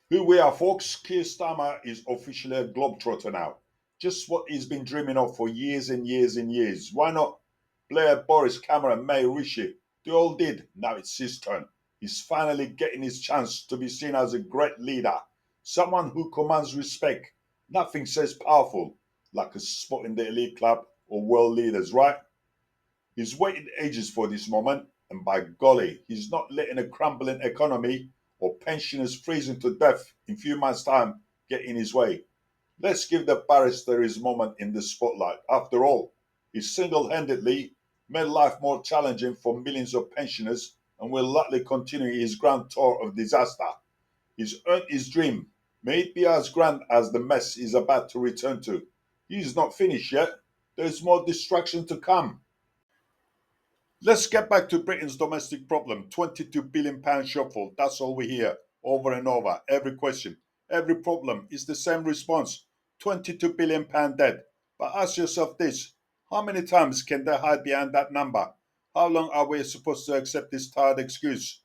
Here we are, folks. Keir Starmer is officially a globetrotter now. Just what he's been dreaming of for years and years and years. Why not? Blair, Boris, Cameron, May, Rishi, they all did. Now it's his turn. He's finally getting his chance to be seen as a great leader, someone who commands respect. Nothing says powerful like a spot in the elite club or world leaders, right? He's waited ages for this moment, and by golly, he's not letting a crumbling economy or pensioners freezing to death in a few months' time get in his way. Let's give the barrister his moment in the spotlight. After all, he single handedly made life more challenging for millions of pensioners and will likely continue his grand tour of disaster. He's earned his dream. May it be as grand as the mess he's about to return to. He's not finished yet. There's more destruction to come. Let's get back to Britain's domestic problem. £22 billion shortfall. That's all we hear over and over. Every question, every problem is the same response. £22 billion debt. But ask yourself this: how many times can they hide behind that number? How long are we supposed to accept this tired excuse?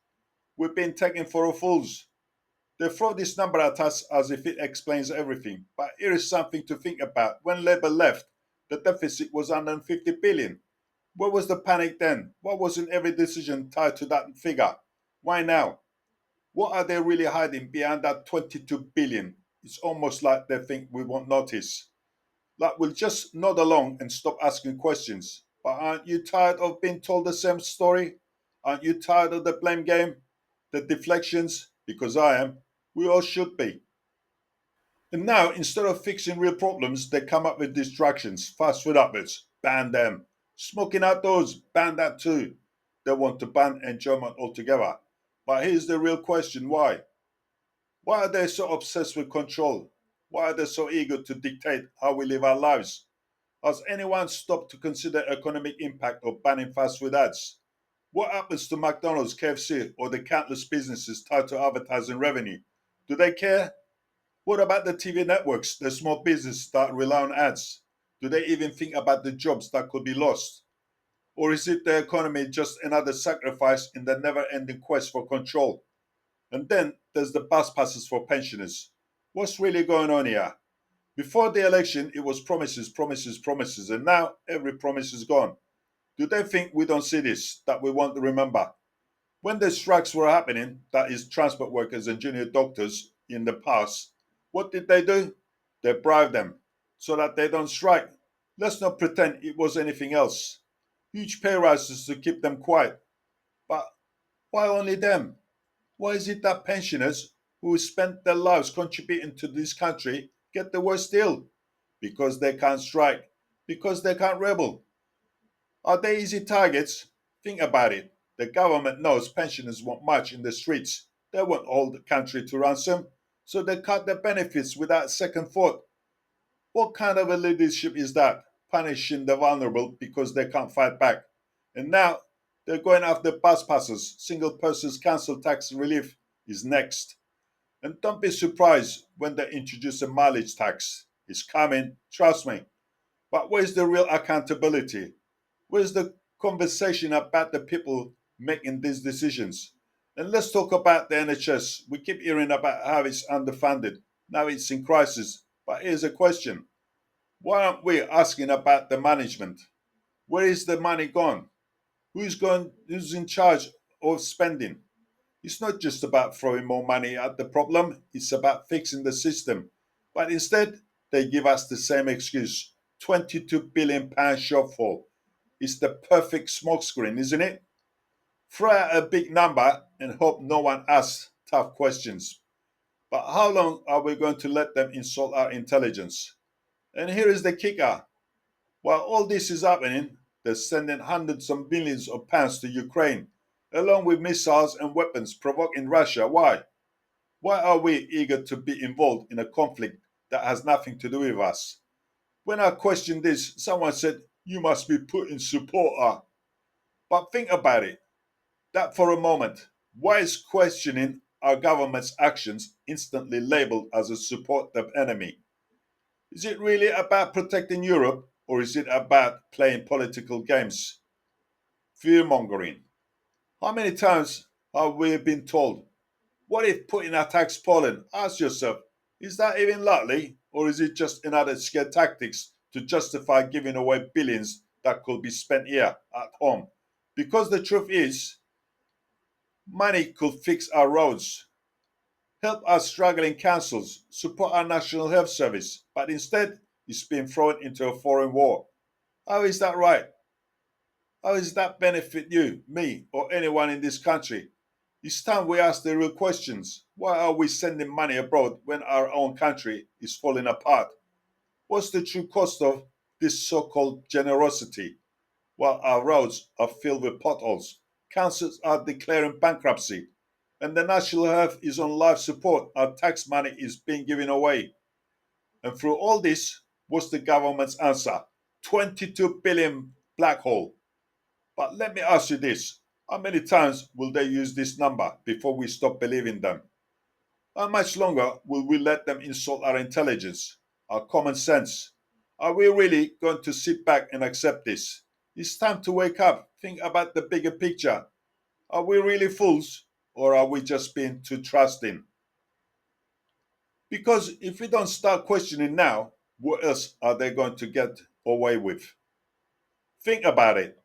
We've been taken for fools. They throw this number at us as if it explains everything. But here is something to think about. When Labour left, the deficit was 150 billion. Where was the panic then? Why wasn't every decision tied to that figure? Why now? What are they really hiding behind that 22 billion? It's almost like they think we won't notice. Like we'll just nod along and stop asking questions. But aren't you tired of being told the same story? Aren't you tired of the blame game? The deflections? Because I am. We all should be. And now, instead of fixing real problems, they come up with distractions. Fast food outlets, ban them. Smoking outdoors, ban that too. They want to ban enjoyment altogether. But here's the real question: why? Why are they so obsessed with control? Why are they so eager to dictate how we live our lives? Has anyone stopped to consider economic impact of banning fast food ads? What happens to McDonald's, KFC, or the countless businesses tied to advertising revenue? Do they care? What about the TV networks, the small businesses that rely on ads? Do they even think about the jobs that could be lost? Or is it the economy just another sacrifice in the never ending quest for control? And then there's the bus passes for pensioners. What's really going on here? Before the election, it was promises, promises, promises, and now every promise is gone. Do they think we don't see this, that we won't remember? When the strikes were happening, that is, transport workers and junior doctors in the past, what did they do? They bribed them so that they don't strike. Let's not pretend it was anything else. Huge pay rises to keep them quiet. But why only them? Why is it that pensioners who spent their lives contributing to this country get the worst deal? Because they can't strike, because they can't rebel. Are they easy targets? Think about it. The government knows pensioners won't march in the streets. They won't hold the country to ransom, so they cut their benefits without second thought. What kind of a leadership is that? Punishing the vulnerable because they can't fight back. And now they're going after bus passes. Single persons council tax relief is next. And don't be surprised when they introduce a mileage tax. It's coming, trust me. But where's the real accountability? Where's the conversation about the people making these decisions? And let's talk about the NHS. We keep hearing about how it's underfunded. Now it's in crisis. But here's a question: why aren't we asking about the management? Where is the money gone? Who's in charge of spending? It's not just about throwing more money at the problem, it's about fixing the system. But instead, they give us the same excuse: £22 billion shortfall. It's the perfect smokescreen, isn't it? Throw out a big number and hope no one asks tough questions. But how long are we going to let them insult our intelligence? And here is the kicker: while all this is happening, they're sending hundreds of millions of pounds to Ukraine, along with missiles and weapons provoking Russia. Why? Why are we eager to be involved in a conflict that has nothing to do with us? When I questioned this, someone said, "You must be Putin's supporter." But think about it, that for a moment. Why is questioning our government's actions instantly labeled as a supportive enemy? Is it really about protecting Europe, or is it about playing political games? Fear mongering. How many times have we been told, What if putting a tax polling? Ask yourself, is that even likely? Or is it just another scare tactics to justify giving away billions that could be spent here at home? Because the truth is, money could fix our roads, help our struggling councils, support our National Health Service, but instead it's being thrown into a foreign war. How is that right? How does that benefit you, me, or anyone in this country? It's time we ask the real questions. Why are we sending money abroad when our own country is falling apart? What's the true cost of this so called generosity? While our roads are filled with potholes, councils are declaring bankruptcy, and the National Health is on life support, our tax money is being given away. And through all this, what's the government's answer? 22 billion black hole. But let me ask you this, how many times will they use this number before we stop believing them? How much longer will we let them insult our intelligence, our common sense? Are we really going to sit back and accept this? It's time to wake up, think about the bigger picture. Are we really fools, or are we just being too trusting? Because if we don't start questioning now, what else are they going to get away with? Think about it.